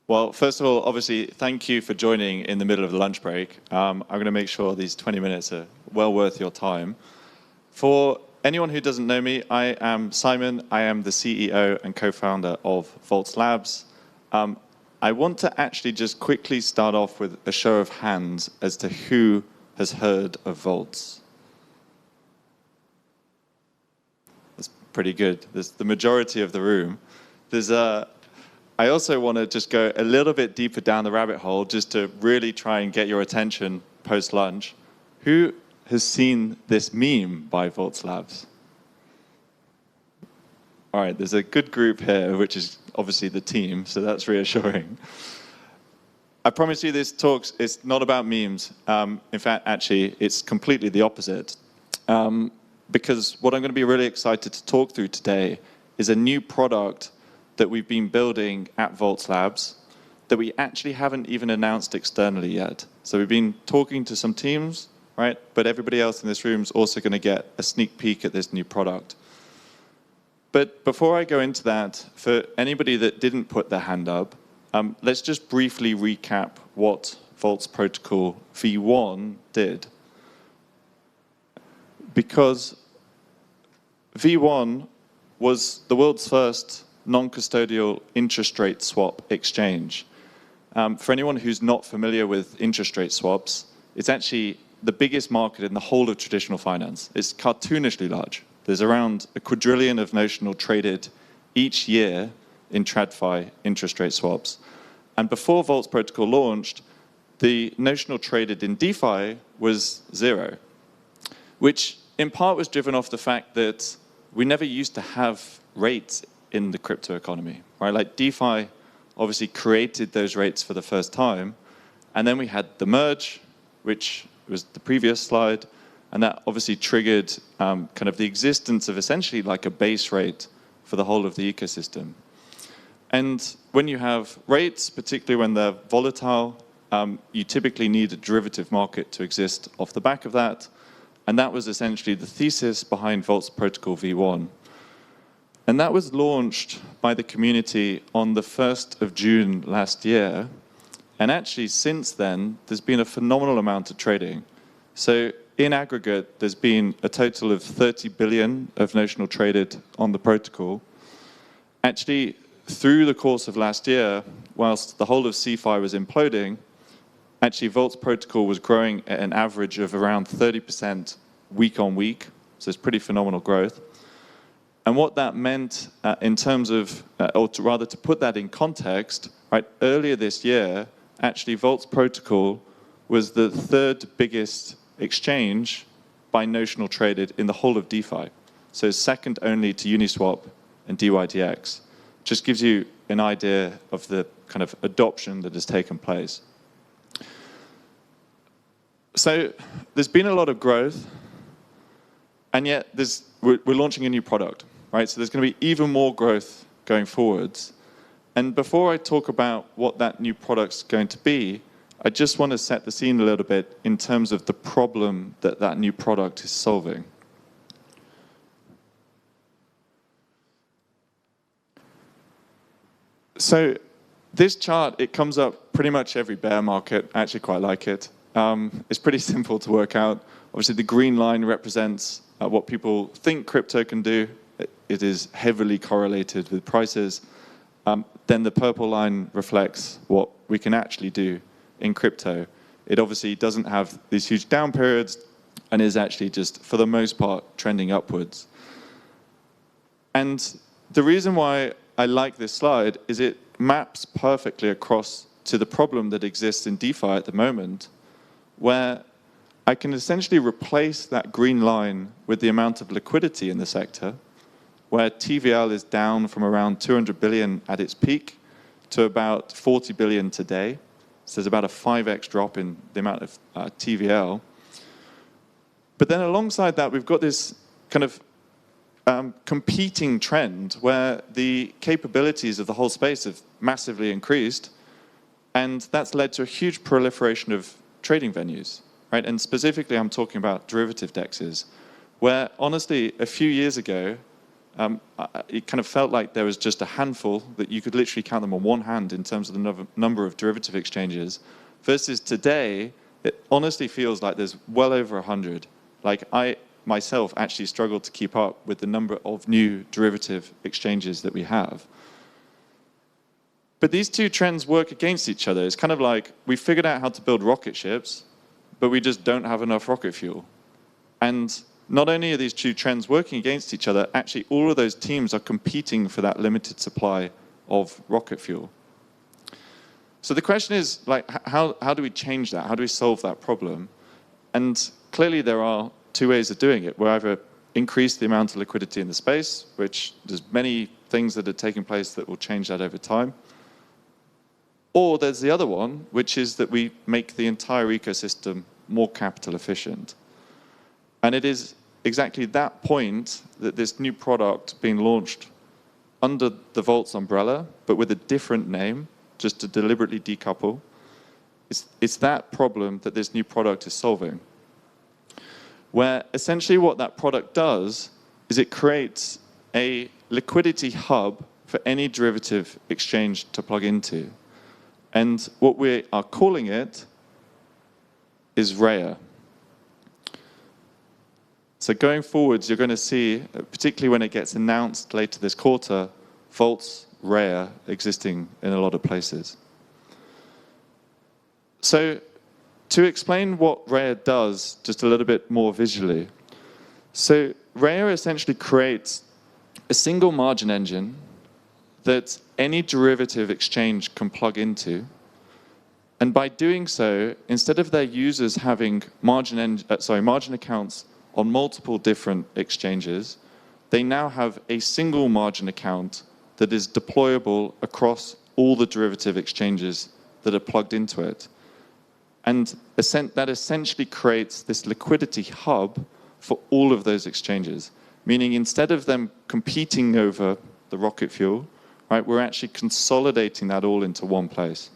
Well, first of all, obviously, thank you for joining in the middle of the lunch break. I'm going to make sure these 20 minutes are well worth your time. For anyone who doesn't know me, I am Simon. I am the CEO and co-founder of Voltz Labs. I want to actually just quickly start off with a show of hands as to who has heard of Voltz. That's pretty good. There's the majority of the room. I also want to just go a little bit deeper down the rabbit hole just to really try and get your attention post-lunch. Who has seen this meme by Voltz Labs? All right, there's a good group here, which is obviously the team, so that's reassuring. I promise you this talk is not about memes. In fact, actually, it's completely the opposite. Because what I'm going to be really excited to talk through today is a new product that we've been building at Voltz Labs that we actually haven't even announced externally yet. So we've been talking to some teams, right? But everybody else in this room is also going to get a sneak peek at this new product. But before I go into that, for anybody that didn't put their hand up, let's just briefly recap what Voltz Protocol V1 did. Because V1 was the world's first non-custodial interest rate swap exchange. For anyone who's not familiar with interest rate swaps, it's actually the biggest market in the whole of traditional finance. It's cartoonishly large. There's around a quadrillion of notional traded each year in TradFi interest rate swaps. And before Voltz Protocol launched, the notional traded in DeFi was 0, which in part was driven off the fact that we never used to have rates in the crypto economy, right? Like DeFi obviously created those rates for the first time. And then we had the merge, which was the previous slide. And that obviously triggered kind of the existence of essentially like a base rate for the whole of the ecosystem. And when you have rates, particularly when they're volatile, you typically need a derivative market to exist off the back of that. And that was essentially the thesis behind Voltz Protocol V1. And that was launched by the community on the 1st of June last year. And actually, since then, there's been a phenomenal amount of trading. So in aggregate, there's been a total of 30 billion of notional traded on the protocol. Actually, through the course of last year, whilst the whole of CeFi was imploding, actually Voltz Protocol was growing at an average of around 30% week on week. So it's pretty phenomenal growth. And what that meant in terms of, or rather to put that in context, right, earlier this year, actually Voltz Protocol was the third biggest exchange by notional traded in the whole of DeFi. So second only to Uniswap and DYDX. Just gives you an idea of the kind of adoption that has taken place. So there's been a lot of growth, and yet we're launching a new product, right? So there's going to be even more growth going forwards. And before I talk about what that new product's going to be, I just want to set the scene a little bit in terms of the problem that that new product is solving. So this chart, it comes up pretty much every bear market. I actually quite like it. It's pretty simple to work out. Obviously, the green line represents what people think crypto can do. It is heavily correlated with prices. Then the purple line reflects what we can actually do in crypto. It obviously doesn't have these huge down periods and is actually just, for the most part, trending upwards. And the reason why I like this slide is it maps perfectly across to the problem that exists in DeFi at the moment, where I can essentially replace that green line with the amount of liquidity in the sector, where TVL is down from around 200 billion at its peak to about 40 billion today. So there's about a 5x drop in the amount of TVL. But then alongside that, we've got this kind of competing trend where the capabilities of the whole space have massively increased, and that's led to a huge proliferation of trading venues, right? And specifically, I'm talking about derivative dexes, where honestly, a few years ago, it kind of felt like there was just a handful that you could literally count them on one hand in terms of the number of derivative exchanges, versus today, it honestly feels like there's well over 100. Like I myself actually struggle to keep up with the number of new derivative exchanges that we have. But these two trends work against each other. It's kind of like we figured out how to build rocket ships, but we just don't have enough rocket fuel. And not only are these two trends working against each other, actually all of those teams are competing for that limited supply of rocket fuel. So the question is, like, how do we change that? How do we solve that problem? And clearly there are two ways of doing it. We either increase the amount of liquidity in the space, which there's many things that are taking place that will change that over time. Or there's the other one, which is that we make the entire ecosystem more capital efficient. And it is exactly that point that this new product being launched under the Voltz umbrella, but with a different name, just to deliberately decouple, it's that problem that this new product is solving. Where essentially what that product does is it creates a liquidity hub for any derivative exchange to plug into. And what we are calling it is Rhea. So going forwards, you're going to see, particularly when it gets announced later this quarter, Voltz Rhea existing in a lot of places. So to explain what Rhea does just a little bit more visually. So Rhea essentially creates a single margin engine that any derivative exchange can plug into. And by doing so, instead of their users having margin accounts on multiple different exchanges, they now have a single margin account that is deployable across all the derivative exchanges that are plugged into it. And that essentially creates this liquidity hub for all of those exchanges, meaning instead of them competing over the rocket fuel, right, we're actually consolidating that all into one place.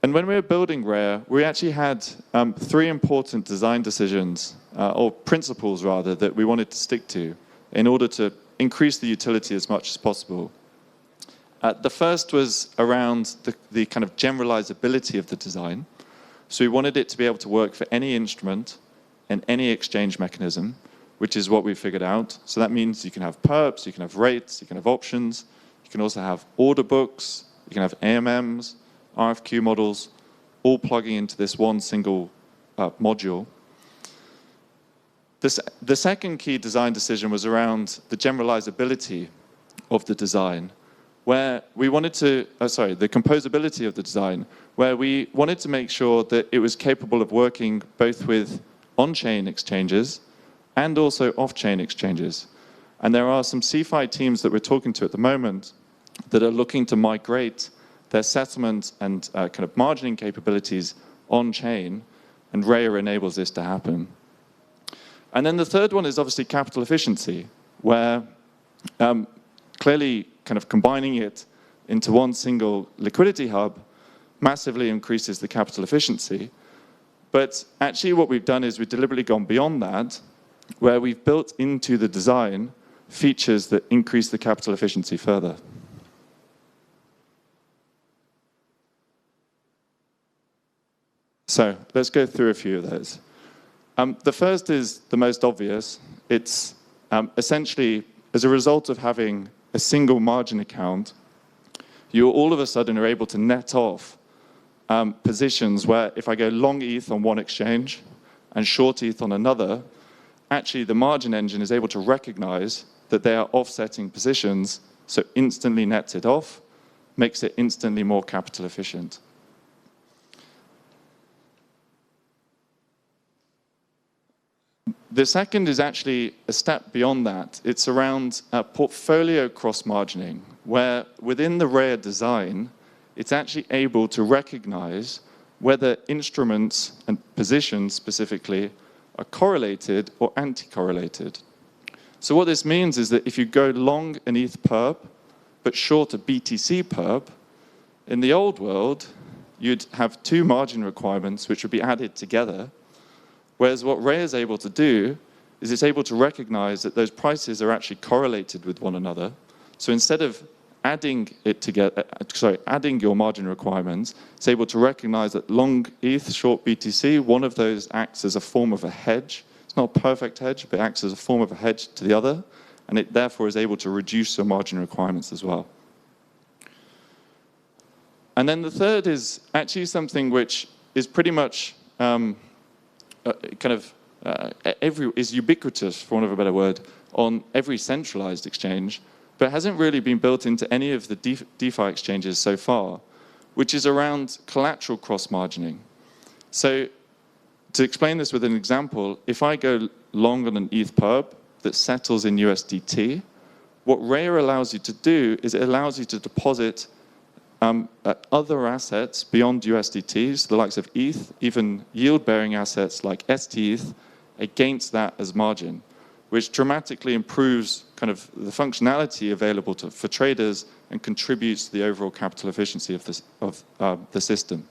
And when we were building Rhea, we actually had three important design decisions, or principles rather, that we wanted to stick to in order to increase the utility as much as possible. The first was around the kind of generalizability of the design. So we wanted it to be able to work for any instrument and any exchange mechanism, which is what we figured out. So that means you can have perps, you can have rates, you can have options, you can also have order books, you can have AMMs, RFQ models, all plugging into this one single module. The second key design decision was around the generalizability of the design, where we wanted to, the composability of the design, where we wanted to make sure that it was capable of working both with on-chain exchanges and also off-chain exchanges. And there are some CeFi teams that we're talking to at the moment that are looking to migrate their settlement and kind of margining capabilities on-chain, and Rhea enables this to happen. And then the third one is obviously capital efficiency, where clearly kind of combining it into one single liquidity hub massively increases the capital efficiency. But actually what we've done is we've deliberately gone beyond that, where we've built into the design features that increase the capital efficiency further. So let's go through a few of those. The first is the most obvious. It's essentially, as a result of having a single margin account, you all of a sudden are able to net off positions where if I go long ETH on one exchange and short ETH on another, actually the margin engine is able to recognize that they are offsetting positions, so instantly nets it off, makes it instantly more capital efficient. The second is actually a step beyond that. It's around portfolio cross-margining, where within the Rhea design, it's actually able to recognize whether instruments and positions specifically are correlated or anti-correlated. So what this means is that if you go long an ETH perp, but short a BTC perp, in the old world, you'd have two margin requirements which would be added together. Whereas what Rhea is able to do is it's able to recognize that those prices are actually correlated with one another. So instead of adding it together, adding your margin requirements, it's able to recognize that long ETH, short BTC, one of those acts as a form of a hedge. It's not a perfect hedge, but it acts as a form of a hedge to the other, and it therefore is able to reduce your margin requirements as well. And then the third is actually something which is pretty much is ubiquitous, for want of a better word, on every centralized exchange, but hasn't really been built into any of the DeFi exchanges so far, which is around collateral cross-margining. So to explain this with an example, if I go long on an ETH perp that settles in USDT, what Rare allows you to do is it allows you to deposit other assets beyond USDT, so the likes of ETH, even yield-bearing assets like STETH, against that as margin, which dramatically improves kind of the functionality available for traders and contributes to the overall capital efficiency of the system.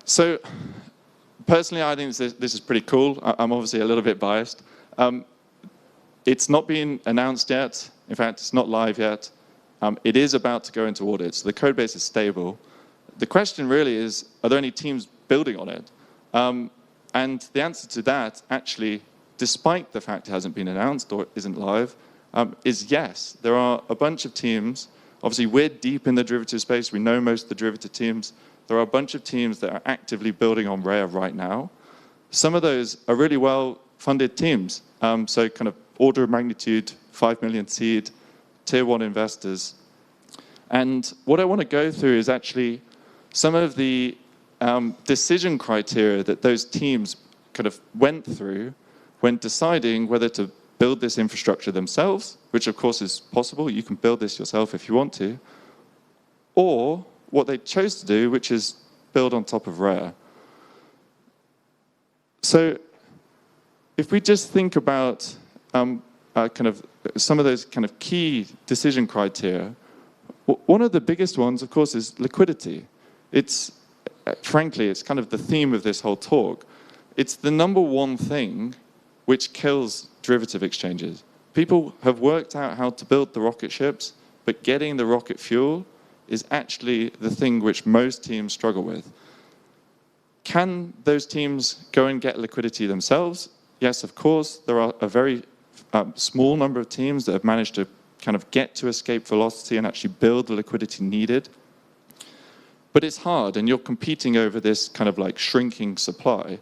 So personally, I think this is pretty cool. I'm obviously a little bit biased. It's not been announced yet. In fact, it's not live yet. It is about to go into audit, so the code base is stable. The question really is, are there any teams building on it? And the answer to that, actually, despite the fact it hasn't been announced or isn't live, is yes. There are a bunch of teams. Obviously, we're deep in the derivative space. We know most of the derivative teams. There are a bunch of teams that are actively building on Rare right now. Some of those are really well-funded teams, so kind of order of magnitude, 5 million seed, tier one investors. And what I want to go through is actually some of the decision criteria that those teams kind of went through when deciding whether to build this infrastructure themselves, which of course is possible. You can build this yourself if you want to, or what they chose to do, which is build on top of Rare. So if we just think about kind of some of those kind of key decision criteria, one of the biggest ones, of course, is liquidity. It's, frankly, it's kind of the theme of this whole talk. It's the number one thing which kills derivative exchanges. People have worked out how to build the rocket ships, but getting the rocket fuel is actually the thing which most teams struggle with. Can those teams go and get liquidity themselves? Yes, of course. There are a very small number of teams that have managed to kind of get to escape velocity and actually build the liquidity needed. But it's hard, and you're competing over this kind of like shrinking supply.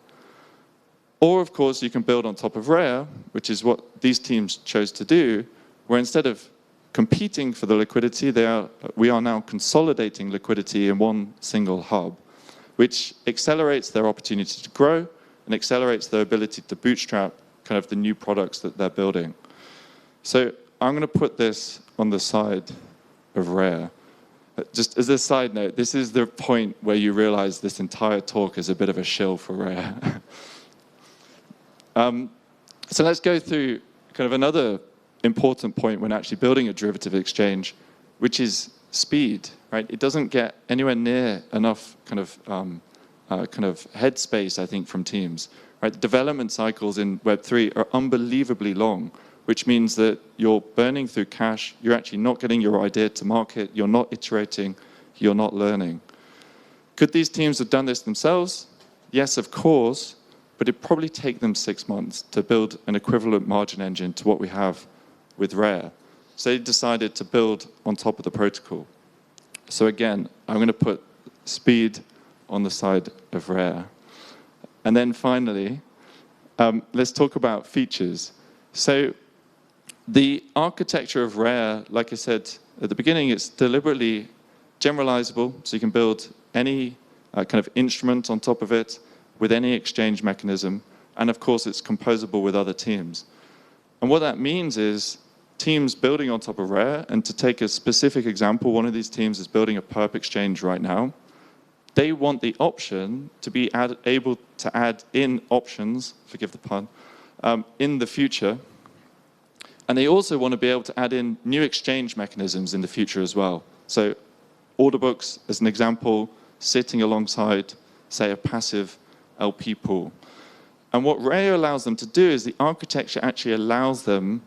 Or, of course, you can build on top of Rare, which is what these teams chose to do, where instead of competing for the liquidity, we are now consolidating liquidity in one single hub, which accelerates their opportunity to grow and accelerates their ability to bootstrap kind of the new products that they're building. So I'm going to put this on the side of Rare. Just as a side note, this is the point where you realize this entire talk is a bit of a shill for Rare. So let's go through kind of another important point when actually building a derivative exchange, which is speed, right? It doesn't get anywhere near enough kind of headspace, I think, from teams. Right? The development cycles in Web3 are unbelievably long, which means that you're burning through cash, you're actually not getting your idea to market, you're not iterating, you're not learning. Could these teams have done this themselves? Yes, of course, but it'd probably take them 6 months to build an equivalent margin engine to what we have with Rare. So they decided to build on top of the protocol. So again, I'm going to put speed on the side of Rare. And then finally, let's talk about features. So the architecture of Rare, like I said at the beginning, it's deliberately generalizable, so you can build any kind of instrument on top of it with any exchange mechanism, and of course it's composable with other teams. And what that means is teams building on top of Rare, and to take a specific example, one of these teams is building a perp exchange right now. They want the option to be able to add in options, forgive the pun, in the future. And they also want to be able to add in new exchange mechanisms in the future as well. So order books, as an example, sitting alongside, say, a passive LP pool. And what Rare allows them to do is the architecture actually allows them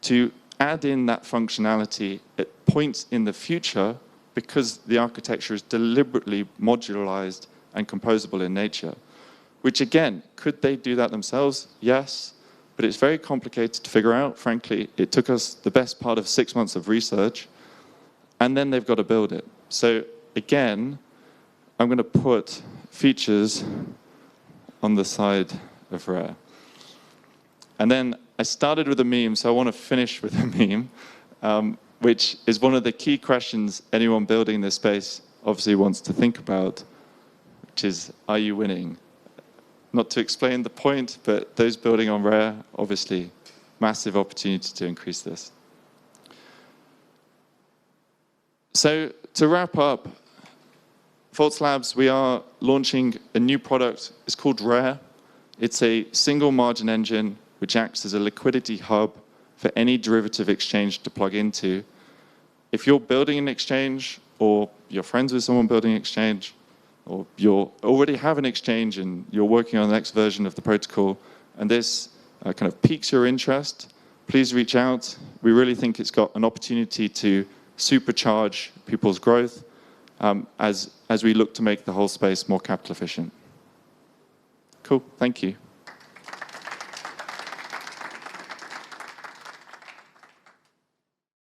to add in that functionality at points in the future because the architecture is deliberately modularized and composable in nature. Which again, could they do that themselves? Yes, but it's very complicated to figure out. Frankly, it took us the best part of 6 months of research, and then they've got to build it. So again, I'm going to put features on the side of Rare. And then I started with a meme, so I want to finish with a meme, which is one of the key questions anyone building this space obviously wants to think about, which is, are you winning? Not to explain the point, but those building on Rare, obviously, massive opportunity to increase this. So to wrap up, Voltz Labs, we are launching a new product. It's called Rare. It's a single margin engine which acts as a liquidity hub for any derivative exchange to plug into. If you're building an exchange, or you're friends with someone building an exchange, or you already have an exchange and you're working on the next version of the protocol, and this kind of piques your interest, please reach out. We really think it's got an opportunity to supercharge people's growth as we look to make the whole space more capital efficient. Cool, thank you.